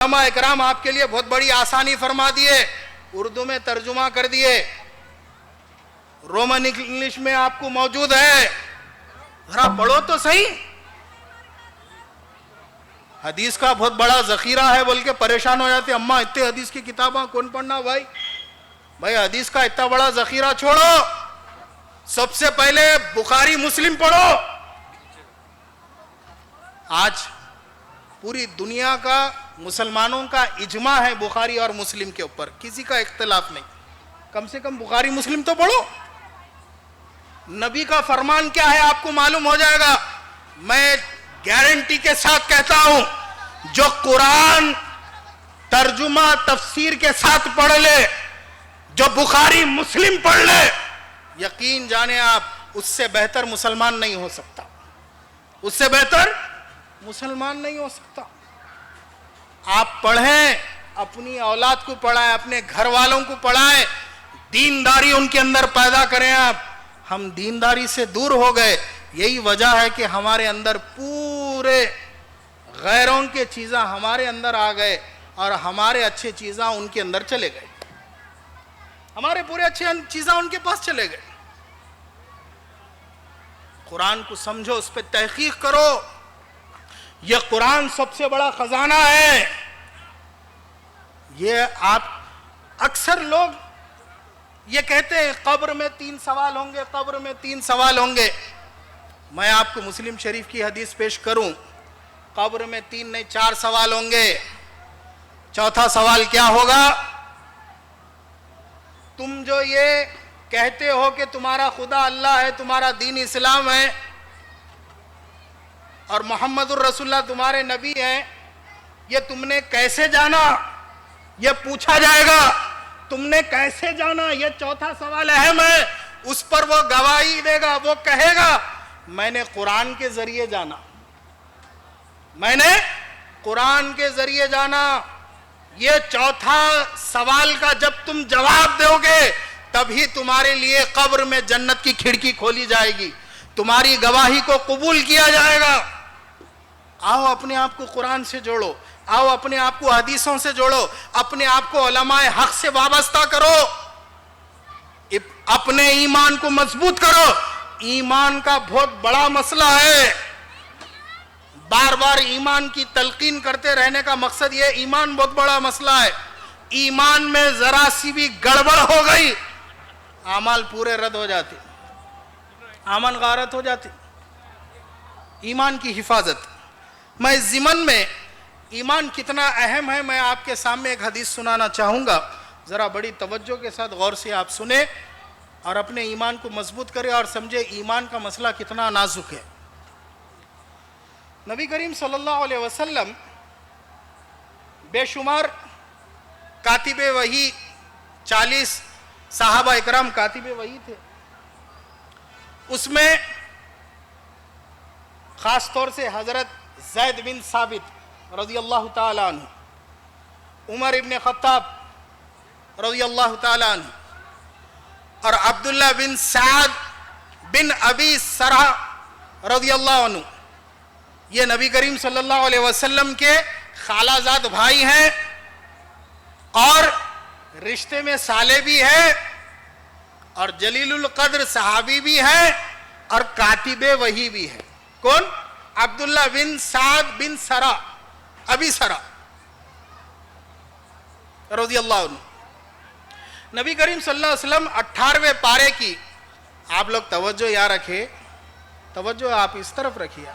علماء اکرام آپ کے لیے بہت بڑی آسانی فرما دیے، اردو میں ترجمہ کر دیے، رومن انگلش میں آپ کو موجود ہے، ذرا پڑھو تو صحیح۔ حدیث کا بہت بڑا ذخیرہ ہے بول کے پریشان ہو جاتے، اماں اتنے حدیث کی کتاباں کون پڑھنا بھائی حدیث کا اتنا بڑا ذخیرہ چھوڑو، سب سے پہلے بخاری مسلم پڑھو۔ آج پوری دنیا کا مسلمانوں کا اجماع ہے بخاری اور مسلم کے اوپر، کسی کا اختلاف نہیں، کم سے کم بخاری مسلم تو پڑھو۔ نبی کا فرمان کیا ہے آپ کو معلوم ہو جائے گا۔ میں گارنٹی کے ساتھ کہتا ہوں، جو قرآن ترجمہ تفسیر کے ساتھ پڑھ لے، جو بخاری مسلم پڑھ لے، یقین جانے آپ اس سے بہتر مسلمان نہیں ہو سکتا، اس سے بہتر مسلمان نہیں ہو سکتا۔ آپ پڑھیں، اپنی اولاد کو پڑھائیں، اپنے گھر والوں کو پڑھائیں، دینداری ان کے اندر پیدا کریں۔ آپ ہم دینداری سے دور ہو گئے، یہی وجہ ہے کہ ہمارے اندر پورے غیروں کے چیزیں ہمارے اندر آ گئے اور ہمارے اچھے چیزیں ان کے اندر چلے گئے، ہمارے پورے اچھے چیزیں ان کے پاس چلے گئے۔ قرآن کو سمجھو، اس پہ تحقیق کرو، یہ قرآن سب سے بڑا خزانہ ہے۔ یہ آپ اکثر لوگ یہ کہتے ہیں قبر میں 3 سوال ہوں گے، قبر میں 3 سوال ہوں گے۔ میں آپ کو مسلم شریف کی حدیث پیش کروں، قبر میں 3 نہیں 4 سوال ہوں گے۔ چوتھا سوال کیا ہوگا؟ تم جو یہ کہتے ہو کہ تمہارا خدا اللہ ہے، تمہارا دین اسلام ہے اور محمد الرسول اللہ تمہارے نبی ہیں، یہ تم نے کیسے جانا؟ یہ پوچھا جائے گا، تم نے کیسے جانا؟ یہ چوتھا سوال اہم ہے، اس پر وہ گواہی دے گا، وہ کہے گا میں نے قرآن کے ذریعے جانا، میں نے قرآن کے ذریعے جانا۔ یہ چوتھا سوال کا جب تم جواب دو گے تبھی تمہارے لیے قبر میں جنت کی کھڑکی کھولی جائے گی، تمہاری گواہی کو قبول کیا جائے گا۔ آؤ اپنے آپ کو قرآن سے جوڑو، آؤ اپنے آپ کو حدیثوں سے جوڑو، اپنے آپ کو علماء حق سے وابستہ کرو، اپنے ایمان کو مضبوط کرو۔ ایمان کا بہت بڑا مسئلہ ہے، بار بار ایمان کی تلقین کرتے رہنے کا مقصد یہ، ایمان بہت بڑا مسئلہ ہے۔ ایمان میں ذرا سی بھی گڑبڑ ہو گئی، اعمال پورے رد ہو جاتے، امن غارت ہو جاتی۔ ایمان کی حفاظت، میں اس ضمن میں ایمان کتنا اہم ہے میں آپ کے سامنے ایک حدیث سنانا چاہوں گا، ذرا بڑی توجہ کے ساتھ غور سے آپ سنیں اور اپنے ایمان کو مضبوط کریں اور سمجھے ایمان کا مسئلہ کتنا نازک ہے۔ نبی کریم صلی اللہ علیہ وسلم بے شمار کاتب وحی، 40 صحابہ اکرام کاتب وحی تھے، اس میں خاص طور سے حضرت زید بن ثابت رضی اللہ تعالیٰ عنہ، عمر ابن خطاب رضی اللہ تعالیٰ عنہ اور عبداللہ بن سعد بن ابی سرح رضی اللہ عنہ، یہ نبی کریم صلی اللہ علیہ وسلم کے خالہ زاد بھائی ہیں اور رشتے میں سالے بھی ہیں اور جلیل القدر صحابی بھی ہیں اور کاتب وحی بھی ہے۔ کون؟ عبداللہ بن سعد بن سرح ابی سرح رضی اللہ عنہ۔ نبی کریم صلی اللہ علیہ وسلم 18ویں پارے کی، آپ لوگ توجہ یا رکھے، توجہ آپ اس طرف رکھیے،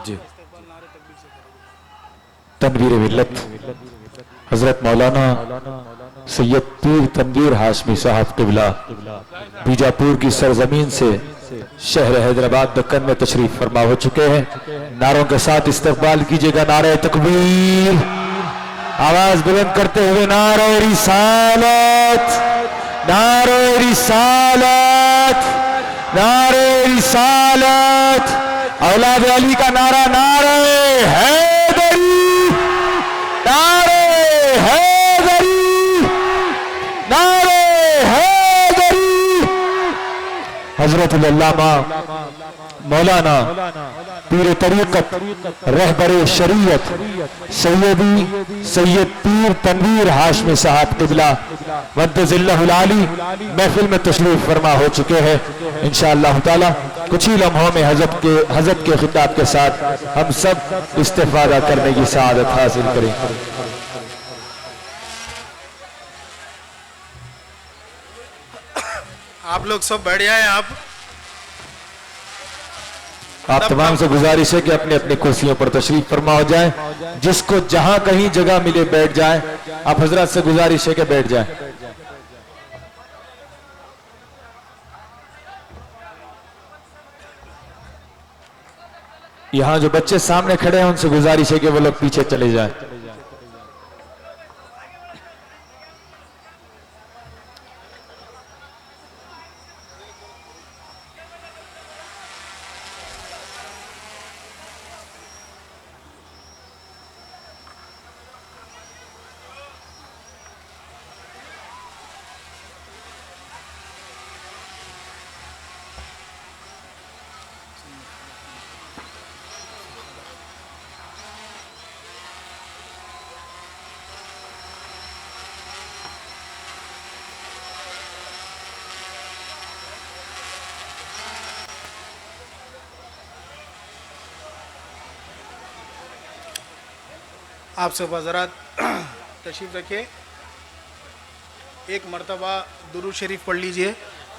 جی تنویر ملت حضرت مولانا سید پیر تنویر ہاشمی صاحب قبلہ بیجاپور کی سرزمین سے شہر حیدرآباد دکن میں تشریف فرما ہو چکے ہیں. نعروں کے ساتھ استقبال کیجئے گا. نعرہ تکبیر، آواز بلند کرتے ہوئے نعرہ رسالت، نعرہ رسالت، نعرہ رسالت. اولاد علی کا نعرہ نعرہ حیدری، نعرہ حیدری، نعرہ حیدری. حضرت العلامہ مولانا پیر طریقت رہبر شریعت سیدی سید پیر تنویر ہاشمی صاحب قبلہ مدظ اللہ العالی محفل میں تشریف فرما ہو چکے ہیں. انشاءاللہ تعالی کچھ ہی لمحوں میں حضرت کے خطاب کے ساتھ ہم سب استفادہ کرنے کی سعادت حاصل کریں. آپ لوگ سب بیٹھ جائیں. آپ تمام سے گزارش ہے کہ اپنے اپنے کرسیوں پر تشریف فرما ہو جائیں. جس کو جہاں کہیں جگہ ملے بیٹھ جائیں. آپ حضرات سے گزارش ہے کہ بیٹھ جائیں. یہاں جو بچے سامنے کھڑے ہیں ان سے گزارش ہے کہ وہ لوگ پیچھے چلے جائیں. آپ سب حضرات تشریف رکھے. ایک مرتبہ درود شریف پڑھ لیجئے.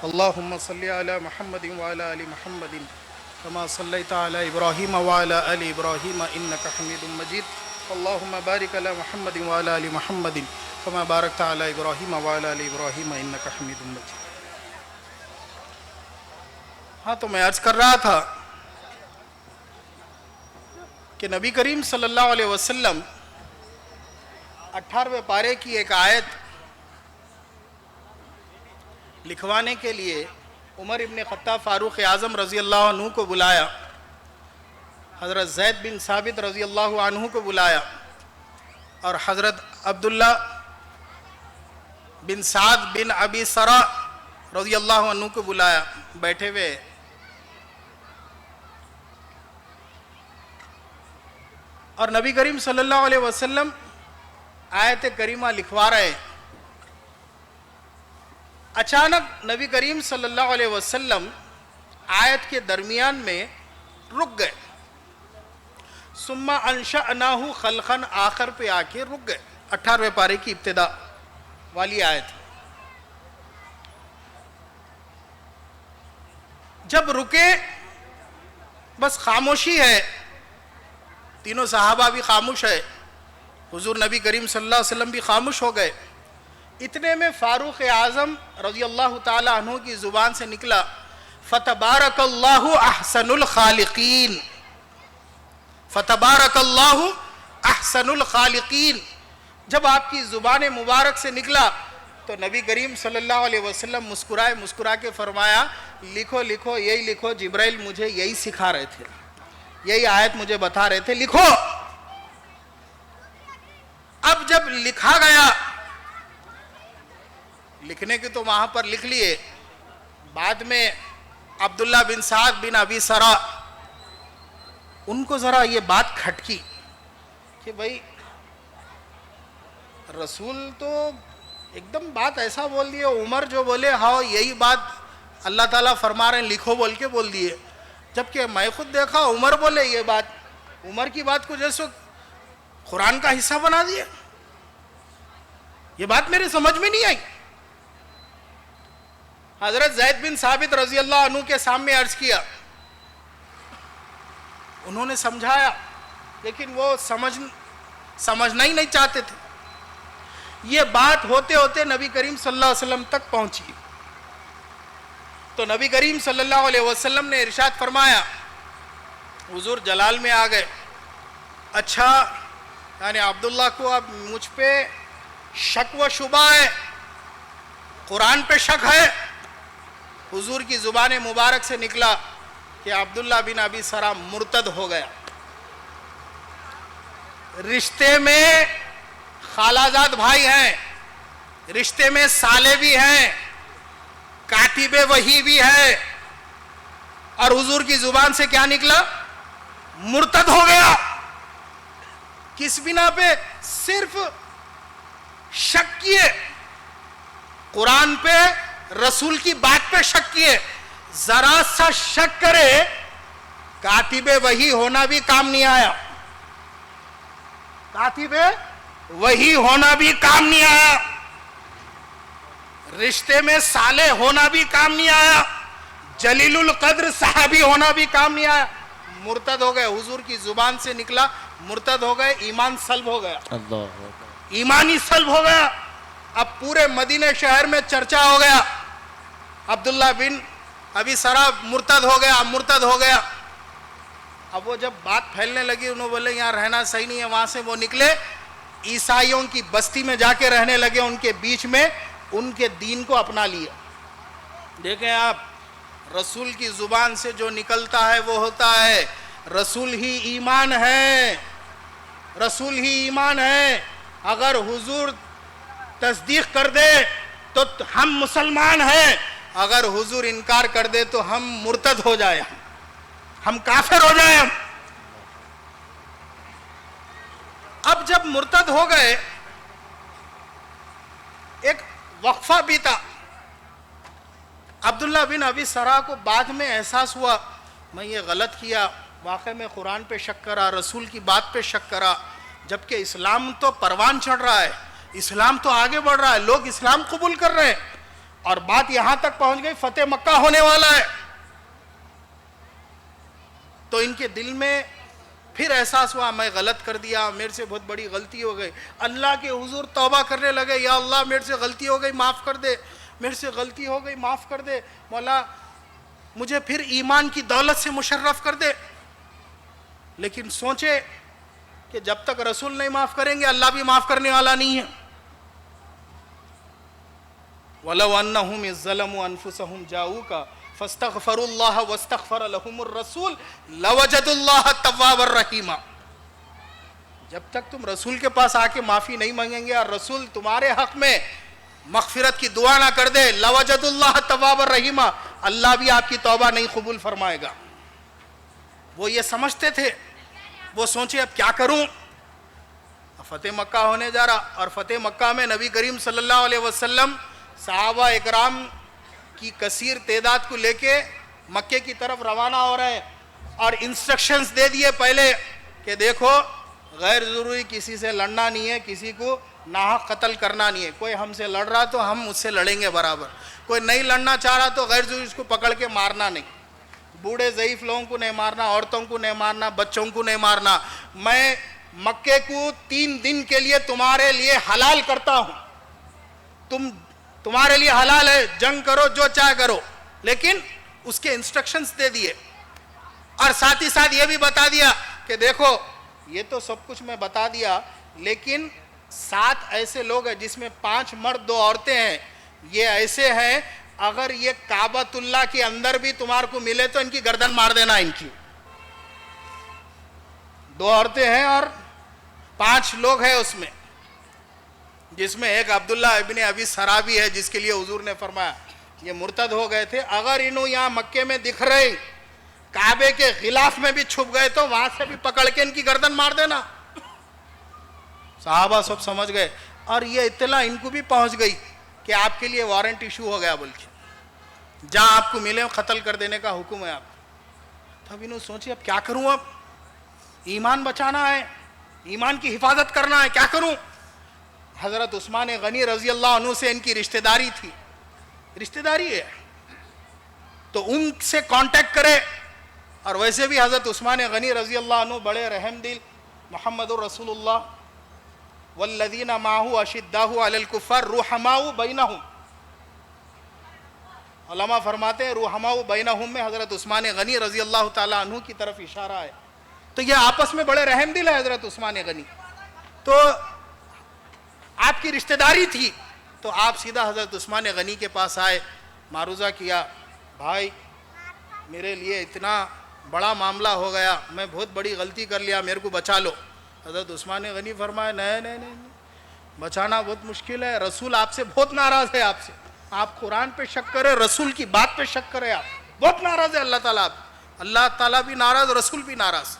اللہم صلی علی محمد وعلی آل محمد کما صلیت علی ابراہیم وعلی آل ابراہیم انک حمید مجید. اللہم بارک علی محمد وعلی آل محمد کما بارکت علی ابراہیم وعلی آل ابراہیم انک حمید مجید. ہاں تو میں عرض کر رہا تھا کہ نبی کریم صلی اللہ علیہ وسلم 18ویں پارے کی ایک آیت لکھوانے کے لیے عمر ابن خطاب فاروق اعظم رضی اللہ عنہ کو بلایا. حضرت زید بن ثابت رضی اللہ عنہ کو بلایا اور حضرت عبداللہ بن سعد بن ابی سرا رضی اللہ عنہ کو بلایا. بیٹھے ہوئے اور نبی کریم صلی اللہ علیہ وسلم آیت کریمہ لکھوا رہے. اچانک نبی کریم صلی اللہ علیہ وسلم آیت کے درمیان میں رک گئے. ثم انشأناہ خلقا آخر پہ آ کے رک گئے. 18ویں پارے کی ابتدا والی آیت. جب رکے بس خاموشی ہے. تینوں صحابہ بھی خاموش ہے. حضور نبی کریم صلی اللہ علیہ وسلم بھی خاموش ہو گئے. اتنے میں فاروق اعظم رضی اللہ تعالی عنہ کی زبان سے نکلا فتبارک اللہ احسن الخالقین. فتبارک اللہ احسن الخالقین. جب آپ کی زبان مبارک سے نکلا تو نبی کریم صلی اللہ علیہ وسلم مسکرا کے فرمایا لکھو لکھو یہی لکھو. جبرائیل مجھے یہی سکھا رہے تھے, یہی آیت مجھے بتا رہے تھے, لکھو. اب جب لکھا گیا, لکھنے کے تو وہاں پر لکھ لیے. بعد میں عبداللہ بن سعد بن ابی سرا ان کو ذرا یہ بات کھٹکی کہ بھائی رسول تو ایک دم بات ایسا بول دیے. عمر جو بولے ہاں یہی بات اللہ تعالیٰ فرما رہے ہیں لکھو بول کے بول دیے. جبکہ میں خود دیکھا عمر بولے یہ بات, عمر کی بات کو جیسے قرآن کا حصہ بنا دیا. یہ بات میرے سمجھ میں نہیں آئی. حضرت زید بن ثابت رضی اللہ عنہ کے سامنے عرض کیا. انہوں نے سمجھایا لیکن وہ سمجھنا ہی نہیں چاہتے تھے. یہ بات ہوتے ہوتے نبی کریم صلی اللہ علیہ وسلم تک پہنچی. تو نبی کریم صلی اللہ علیہ وسلم نے ارشاد فرمایا، حضور جلال میں آ گئے، اچھا یعنی عبداللہ کو اب مجھ پہ شک و شبہ ہے، قرآن پہ شک ہے؟ حضور کی زبان مبارک سے نکلا کہ عبداللہ بن ابی سرا مرتد ہو گیا۔ رشتے میں خالازاد بھائی ہیں، رشتے میں سالے بھی ہیں، کاتب وحی بھی ہے، اور حضور کی زبان سے کیا نکلا؟ مرتد ہو گیا۔ کس بنا پہ؟ صرف شک کیے، قرآن پہ، رسول کی بات پہ شک کیے۔ ذرا سا شک کرے، کاتب وحی ہونا بھی کام نہیں آیا، کاتب وحی ہونا بھی کام نہیں آیا، رشتے میں صالح ہونا بھی کام نہیں آیا، جلیل القدر صحابی ہونا بھی کام نہیں آیا، مرتد ہو گئے۔ حضور کی زبان سے نکلا مرتد ہو گئے، ایمان سلب ہو گیا، ایمان ہی سلب ہو گیا۔ اب پورے مدینہ شہر میں چرچا ہو گیا، عبداللہ بن ابی سرا مرتد ہو گیا، مرتد ہو گیا۔ اب وہ جب بات پھیلنے لگی، انہوں بولے یہاں رہنا صحیح نہیں ہے، وہاں سے وہ نکلے، عیسائیوں کی بستی میں جا کے رہنے لگے، ان کے بیچ میں ان کے دین کو اپنا لیا۔ دیکھیں آپ، رسول کی زبان سے جو نکلتا ہے وہ ہوتا ہے، رسول ہی ایمان ہے، رسول ہی ایمان ہے۔ اگر حضور تصدیق کر دے تو ہم مسلمان ہیں، اگر حضور انکار کر دے تو ہم مرتد ہو جائیں، ہم کافر ہو جائیں۔ اب جب مرتد ہو گئے، ایک وقفہ بیتا۔ عبداللہ بن ابی سرا کو بعد میں احساس ہوا میں یہ غلط کیا، واقع میں قرآن پہ شک کرا، رسول کی بات پہ شک کرا، جبکہ اسلام تو پروان چڑھ رہا ہے، اسلام تو آگے بڑھ رہا ہے، لوگ اسلام قبول کر رہے ہیں، اور بات یہاں تک پہنچ گئی فتح مکہ ہونے والا ہے۔ تو ان کے دل میں پھر احساس ہوا میں غلط کر دیا، میرے سے بہت بڑی غلطی ہو گئی۔ اللہ کے حضور توبہ کرنے لگے، یا اللہ میرے سے غلطی ہو گئی، معاف کر دے، میرے سے غلطی ہو گئی، معاف کر دے، مولا مجھے پھر ایمان کی دولت سے مشرف کر دے۔ لیکن سوچے کہ جب تک رسول نہیں معاف کریں گے، اللہ بھی معاف کرنے والا نہیں ہے۔ وَلَوْ أَنَّهُمْ إِذْ ظَلَمُوا أَنفُسَهُمْ جَاءُوكَ فَاسْتَغْفَرُوا اللَّهَ وَاسْتَغْفَرَ لَهُمُ الرَّسُولُ لَوَجَدُوا اللَّهَ تَوَّابًا رَحِيمًا۔ جب تک تم رسول کے پاس آ کے معافی نہیں مانگیں گے اور رسول تمہارے حق میں مغفرت کی دعا نہ کر دے، لَوَجَدُوا اللَّهَ تَوَّابًا رَحِيمًا، اللہ بھی آپ کی توبہ نہیں قبول فرمائے گا۔ وہ یہ سمجھتے تھے، وہ سوچے اب کیا کروں، فتح مکہ ہونے جا رہا، اور فتح مکہ میں نبی کریم صلی اللہ علیہ وسلم صحابہ اکرام کی کثیر تعداد کو لے کے مکے کی طرف روانہ ہو رہے ہیں، اور انسٹرکشنز دے دیے پہلے کہ دیکھو غیر ضروری کسی سے لڑنا نہیں ہے، کسی کو ناحق قتل کرنا نہیں ہے، کوئی ہم سے لڑ رہا تو ہم اس سے لڑیں گے برابر، کوئی نہیں لڑنا چاہ رہا تو غیر ضروری اس کو پکڑ کے مارنا نہیں، بوڑھے ضعیف لوگوں کو نہیں مارنا، عورتوں کو نہیں مارنا، بچوں کو نہیں مارنا۔ میں مکے کو 3 دن کے لیے تمہارے لیے حلال کرتا ہوں، تمہارے لیے حلال ہے، جنگ کرو جو چاہے کرو، لیکن اس کے انسٹرکشنز دے دیے، اور ساتھ ہی ساتھ یہ بھی بتا دیا کہ دیکھو یہ تو سب کچھ میں بتا دیا، لیکن 7 ایسے لوگ ہیں جس میں 5 مرد 2 عورتیں ہیں، یہ ایسے ہیں اگر یہ کعبۃ اللہ کے اندر بھی تمہارے کو ملے تو ان کی گردن مار دینا، ان کی 2 عورتیں ہیں اور 5 لوگ ہیں اس میں، جس میں ایک عبداللہ ابن ابی سرا بھی ہے، جس کے لیے حضور نے فرمایا یہ مرتد ہو گئے تھے، اگر انہوں یہاں مکے میں دکھ رہے کعبے کے غلاف میں بھی چھپ گئے تو وہاں سے بھی پکڑ کے ان کی گردن مار دینا۔ صحابہ سب سمجھ گئے، اور یہ اطلاع ان کو بھی پہنچ گئی کہ آپ کے لیے وارنٹ ایشو ہو گیا، بلکہ جہاں آپ کو ملے قتل کر دینے کا حکم ہے آپ۔ تب انہوں سوچی اب کیا کروں، اب ایمان بچانا ہے، ایمان کی حفاظت کرنا ہے، کیا کروں۔ حضرت عثمان غنی رضی اللہ عنہ سے ان کی رشتہ داری تھی، رشتہ داری ہے تو ان سے کانٹیکٹ کرے، اور ویسے بھی حضرت عثمان غنی رضی اللہ عنہ بڑے رحم دل، محمد الرسول اللہ والذین معہ اشداء علی الکفار رحماء بینہم، علماء فرماتے ہیں روحما بینہم میں حضرت عثمان غنی رضی اللہ تعالیٰ عنہ کی طرف اشارہ ہے. تو یہ آپس میں بڑے رحم دل ہے حضرت عثمان غنی. تو آپ کی رشتہ داری تھی تو آپ سیدھا حضرت عثمان غنی کے پاس آئے, معروضہ کیا, بھائی میرے لیے اتنا بڑا معاملہ ہو گیا, میں بہت بڑی غلطی کر لیا, میرے کو بچا لو. حضرت عثمان غنی فرمائے نہیں, بچانا بہت مشکل ہے, رسول آپ سے بہت ناراض ہے, آپ سے, آپ قرآن پہ شک کرے, رسول کی بات پہ شک کرے, آپ بہت ناراض ہے اللہ تعالیٰ, اللہ تعالیٰ بھی ناراض, رسول بھی ناراض.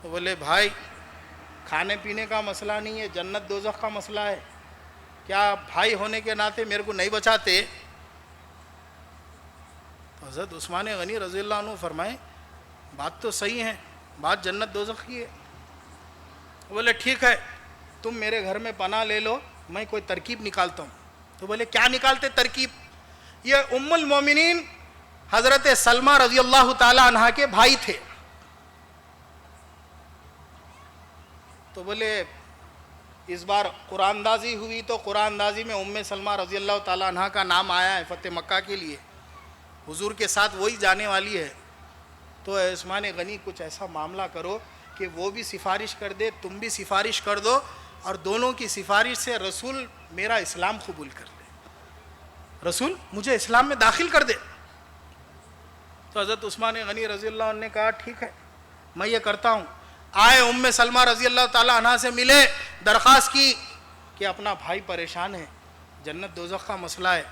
تو بولے بھائی کھانے پینے کا مسئلہ نہیں ہے, جنت دوزخ کا مسئلہ ہے, کیا بھائی ہونے کے ناطے میرے کو نہیں بچاتے؟ تو حضرت عثمان غنی رضی اللہ عنہ فرمائے بات تو صحیح ہے, بات جنت دوزخ کی ہے. بولے ٹھیک ہے, تم میرے گھر میں پناہ لے لو, میں کوئی ترکیب نکالتا ہوں. تو بولے کیا نکالتے ترکیب؟ یہ ام المومنین حضرت سلمہ رضی اللہ تعالی عنہا کے بھائی تھے. تو بولے اس بار قرآن اندازی ہوئی تو قرآن اندازی میں ام سلمہ رضی اللہ تعالی عنہا کا نام آیا ہے فتح مکہ کے لیے, حضور کے ساتھ وہی جانے والی ہے. تو عثمان غنی کچھ ایسا معاملہ کرو کہ وہ بھی سفارش کر دے, تم بھی سفارش کر دو, اور دونوں کی سفارش سے رسول میرا اسلام قبول کر لے, رسول مجھے اسلام میں داخل کر دے. تو حضرت عثمان غنی رضی اللہ عنہ نے کہا ٹھیک ہے میں یہ کرتا ہوں. آئے ام سلمہ رضی اللہ تعالی عنہ سے ملے, درخواست کی کہ اپنا بھائی پریشان ہے, جنت دوزخ کا مسئلہ ہے.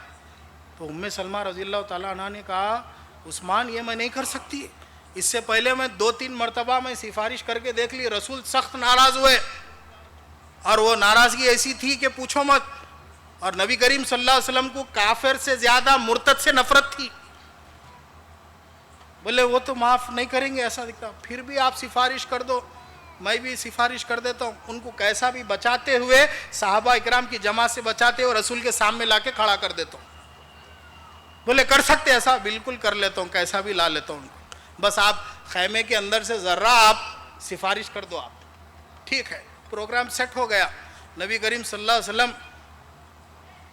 تو ام سلمہ رضی اللہ تعالی عنہ نے کہا عثمان یہ میں نہیں کر سکتی, اس سے پہلے میں 2-3 مرتبہ میں سفارش کر کے دیکھ لی, رسول سخت ناراض ہوئے, اور وہ ناراضگی ایسی تھی کہ پوچھو مت, اور نبی کریم صلی اللہ علیہ وسلم کو کافر سے زیادہ مرتد سے نفرت تھی. بولے وہ تو معاف نہیں کریں گے ایسا دکھتا, پھر بھی آپ سفارش کر دو, میں بھی سفارش کر دیتا ہوں. ان کو کیسا بھی بچاتے ہوئے, صحابہ اکرام کی جماعت سے بچاتے ہوئے رسول کے سامنے لا کے کھڑا کر دیتا ہوں. بولے کر سکتے ایسا؟ بالکل کر لیتا ہوں, کیسا بھی لا لیتا ہوں ان کو, بس آپ خیمے کے اندر سے ذرہ آپ سفارش کر دو آپ. ٹھیک ہے, پروگرام سیٹ ہو گیا. نبی کریم صلی اللہ علیہ وسلم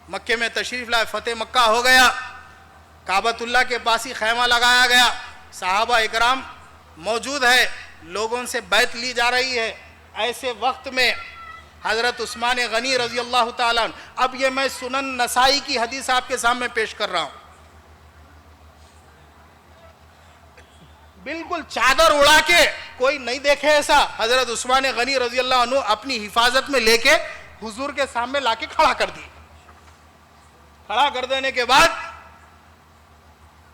مکے میں تشریف لائے, فتح مکہ ہو گیا, کعبۃ اللہ کے پاس ہی خیمہ لگایا گیا, صحابہ اکرام موجود ہے, لوگوں سے بیعت لی جا رہی ہے. ایسے وقت میں حضرت عثمان غنی رضی اللہ تعالیٰ عنہ, اب یہ میں سنن نسائی کی حدیث آپ کے سامنے پیش کر رہا ہوں, بالکل چادر اڑا کے کوئی نہیں دیکھے ایسا, حضرت عثمان غنی رضی اللہ عنہ اپنی حفاظت میں لے کے حضور کے سامنے لا کے کھڑا کر دی. کھڑا کر دینے کے بعد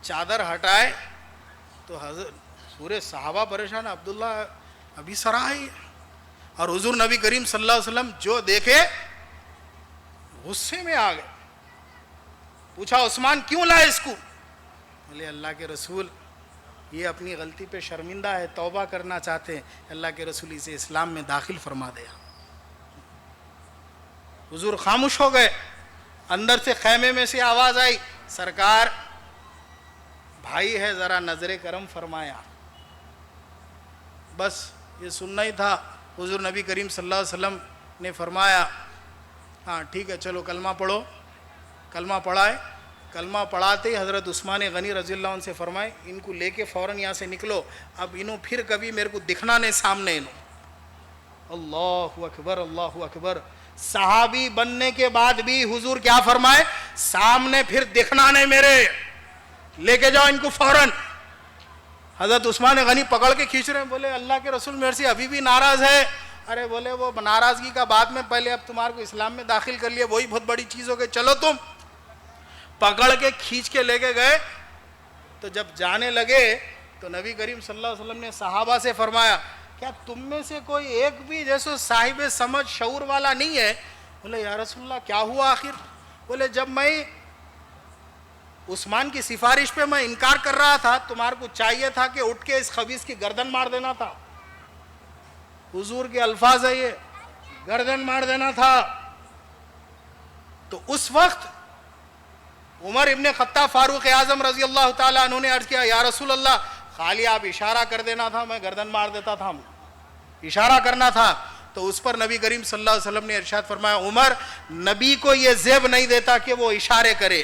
چادر ہٹائے تو حضرت پورے صحابہ پریشان, عبداللہ ابھی سرا ہے, اور حضور نبی کریم صلی اللہ علیہ وسلم جو دیکھے غصے میں آ گئے. پوچھا عثمان کیوں لائے اس کو؟ بولے اللہ کے رسول یہ اپنی غلطی پہ شرمندہ ہے, توبہ کرنا چاہتے ہیں, اللہ کے رسول اسے اسلام میں داخل فرما دیا. حضور خاموش ہو گئے. اندر سے خیمے میں سے آواز آئی, سرکار بھائی ہے ذرا نظر کرم فرمایا. بس یہ سننا ہی تھا. حضور نبی کریم صلی اللہ علیہ وسلم نے فرمایا ہاں ٹھیک ہے چلو کلمہ پڑھو. کلمہ پڑھائے. کلمہ پڑھاتے ہی حضرت عثمان غنی رضی اللہ عنہ سے فرمائے ان کو لے کے فوراً یہاں سے نکلو, اب انہوں پھر کبھی میرے کو دکھنا نہیں سامنے. انہوں اللہ اکبر, اللہ اکبر. صحابی بننے کے بعد بھی حضور کیا فرمائے, سامنے پھر دکھنا نہیں میرے, لے کے جاؤ ان کو فوراً. حضرت عثمان غنی پکڑ کے کھینچ رہے ہیں, بولے اللہ کے رسول میرے سے ابھی بھی ناراض ہے. ارے بولے وہ ناراضگی کا بعد میں, پہلے اب تمہارے کو اسلام میں داخل کر لیا وہی بہت بڑی چیز ہو گئی, چلو تم. پکڑ کے کھینچ کے لے کے گئے. تو جب جانے لگے تو نبی کریم صلی اللہ علیہ وسلم نے صحابہ سے فرمایا کیا تم میں سے کوئی ایک بھی جیسے صاحب سمجھ شعور والا نہیں ہے؟ بولے یا رسول اللہ کیا ہوا آخر؟ بولے جب میں عثمان کی سفارش پہ میں انکار کر رہا تھا تمہارے کو چاہیے تھا کہ اٹھ کے اس خبیث کی گردن مار دینا تھا. حضور کے الفاظ ہے یہ, گردن مار دینا تھا. تو اس وقت عمر ابن خطاب فاروق اعظم رضی اللہ تعالیٰ عنہ نے عرض کیا یا رسول اللہ خالی آپ اشارہ کر دینا تھا, میں گردن مار دیتا تھا. اشارہ کرنا تھا. تو اس پر نبی کریم صلی اللہ علیہ وسلم نے ارشاد فرمایا عمر نبی کو یہ زیب نہیں دیتا کہ وہ اشارے کرے,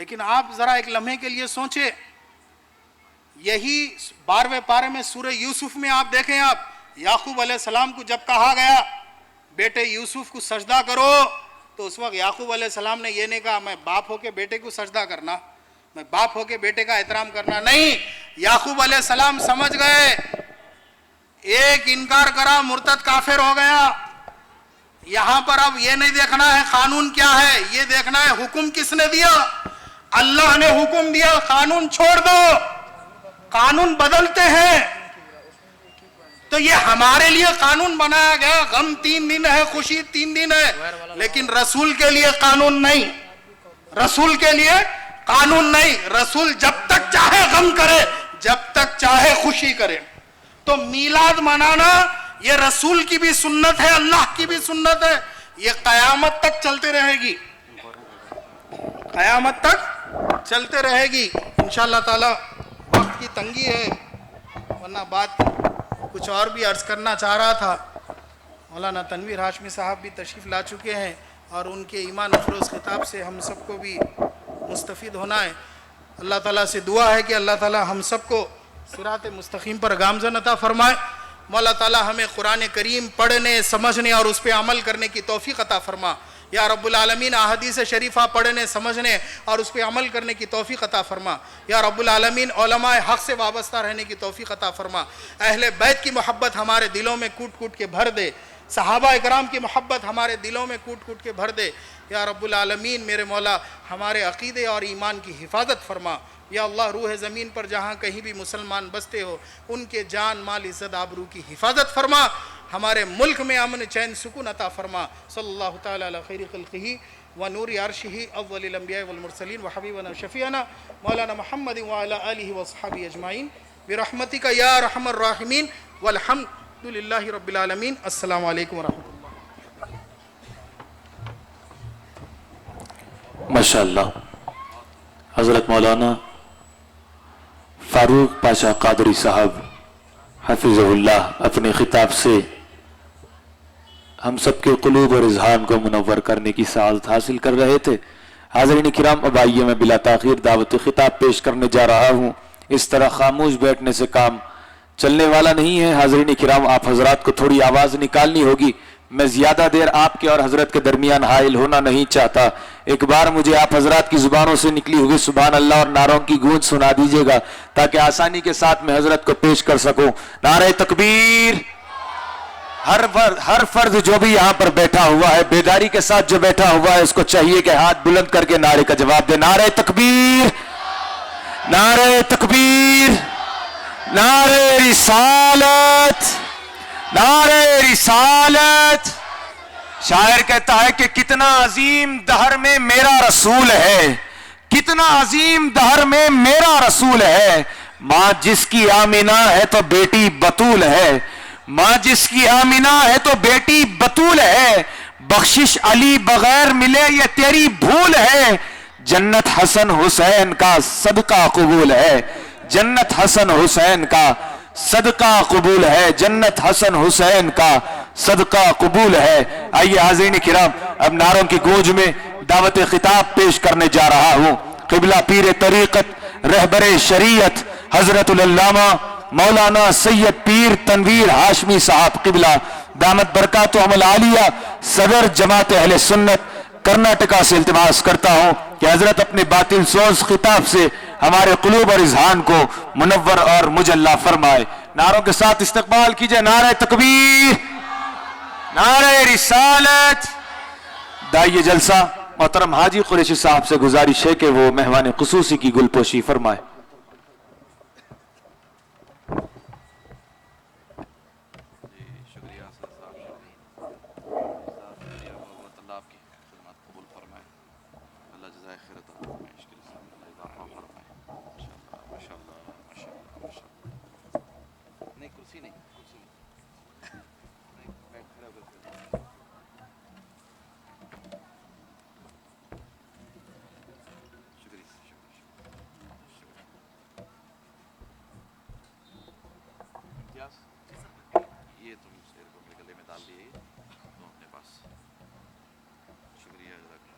لیکن آپ ذرا ایک لمحے کے لیے سوچیں، یہی 12ویں پارے میں سورہ یوسف میں آپ دیکھیں، آپ یعقوب علیہ السلام کو جب کہا گیا بیٹے یوسف کو سجدہ کرو، تو اس وقت یعقوب علیہ السلام نے یہ نہیں کہا میں باپ ہو کے بیٹے کو سجدہ کرنا، میں باپ ہو کے بیٹے کا احترام کرنا، نہیں، یعقوب علیہ السلام سمجھ گئے ایک انکار کرا مرتد کافر ہو گیا، یہاں پر اب یہ نہیں دیکھنا ہے قانون کیا ہے، یہ دیکھنا ہے حکم کس نے دیا، اللہ نے حکم دیا قانون چھوڑ دو، قانون بدلتے ہیں، تو یہ ہمارے لیے قانون بنایا گیا، غم 3 دن ہے خوشی 3 دن ہے، لیکن رسول کے لیے قانون نہیں، رسول کے لیے قانون نہیں، رسول جب تک چاہے غم کرے جب تک چاہے خوشی کرے، تو میلاد منانا یہ رسول کی بھی سنت ہے، اللہ کی بھی سنت ہے، یہ قیامت تک چلتے رہے گی، قیامت تک چلتے رہے گی انشاءاللہ تعالی۔ وقت کی تنگی ہے، ورنہ بات کچھ اور بھی عرض کرنا چاہ رہا تھا۔ مولانا تنویر ہاشمی صاحب بھی تشریف لا چکے ہیں اور ان کے ایمان افروز خطاب سے ہم سب کو بھی مستفید ہونا ہے۔ اللہ تعالیٰ سے دعا ہے کہ اللہ تعالیٰ ہم سب کو صراط مستقیم پر گامزن عطا فرمائے۔ مولا تعالیٰ ہمیں قرآن کریم پڑھنے سمجھنے اور اس پہ عمل کرنے کی توفیق عطا فرما۔ یا رب العالمین احادیث شریفہ پڑھنے سمجھنے اور اس پہ عمل کرنے کی توفیق عطا فرما۔ یا رب العالمین علماء حق سے وابستہ رہنے کی توفیق عطا فرما۔ اہل بیت کی محبت ہمارے دلوں میں کوٹ کوٹ کے بھر دے، صحابہ اکرام کی محبت ہمارے دلوں میں کوٹ کوٹ کے بھر دے۔ یا رب العالمین میرے مولا ہمارے عقیدے اور ایمان کی حفاظت فرما۔ یا اللہ روح زمین پر جہاں کہیں بھی مسلمان بستے ہو ان کے جان مال عزت آبرو کی حفاظت فرما، ہمارے ملک میں امن چین سکون عطا فرما۔ صلی اللہ تعالی علی خیر خلقہ و نور عرشہ اول الانبیاء والمرسلین و حبیبنا شفیعنا مولانا محمد وعلی آلہ وصحبہ اجمعین برحمتک یا ارحم الراحمین والحمد للہ رب العالمین۔ السلام علیکم ورحمۃ اللہ۔ ماشاءاللہ حضرت مولانا فاروق پاشا قادری صاحب حفظہ اللہ اپنے خطاب سے ہم سب کے قلوب اور اذہان کو منور کرنے کی سعادت حاصل کر رہے تھے۔ حاضرین کرام، اب آئیے میں بلا تاخیر دعوت خطاب پیش کرنے جا رہا ہوں۔ اس طرح خاموش بیٹھنے سے کام چلنے والا نہیں ہے۔ حاضرین کرام، آپ حضرات کو تھوڑی آواز نکالنی ہوگی، میں زیادہ دیر آپ کے اور حضرت کے درمیان حائل ہونا نہیں چاہتا۔ ایک بار مجھے آپ حضرات کی زبانوں سے نکلی ہوئی سبحان اللہ اور نعروں کی گونج سنا دیجئے گا تاکہ آسانی کے ساتھ میں حضرت کو پیش کر سکوں۔ نعرہ تکبیر! ہر فرد جو بھی یہاں پر بیٹھا ہوا ہے، بیداری کے ساتھ جو بیٹھا ہوا ہے، اس کو چاہیے کہ ہاتھ بلند کر کے نعرے کا جواب دے۔ نعرہ تکبیر! نعرہ تکبیر! نعرہ رسالت! نعرہ رسالت! شاعر کہتا ہے کہ کتنا عظیم دہر میں میرا رسول ہے، کتنا عظیم دہر میں میرا رسول ہے، ماں جس کی آمینہ ہے تو بیٹی بطول ہے، ماں جس کی آمینہ ہے تو بیٹی بطول ہے، بخشش علی بغیر ملے یہ تیری بھول ہے، جنت حسن حسین کا صدقہ قبول ہے، جنت حسن حسین کا صدقہ قبول ہے، جنت حسن حسین کا صدقہ قبول ہے۔ آئیے حاضرین کرام، اب نعروں کی گونج میں دعوت خطاب پیش کرنے جا رہا ہوں۔ قبلہ پیر طریقت رہبر شریعت حضرت العلامہ مولانا سید پیر تنویر ہاشمی صاحب قبلہ دامت برکاتہم العالیہ صدر جماعت اہل سنت کرناٹکا سے التماس کرتا ہوں کہ حضرت اپنے باطل سوز خطاب سے ہمارے قلوب اور اذہان کو منور اور مجلہ فرمائے۔ نعروں کے ساتھ استقبال کیجئے۔ نعرہ تکبیر! نعرہ رسالت! داعیہ جلسہ محترم حاجی قریشی صاحب سے گزارش ہے کہ وہ مہمان خصوصی کی گل پوشی فرمائے۔ یہ تم اس کو اپنے گلے میں ڈال دیے تو اپنے پاس شکریہ جزاک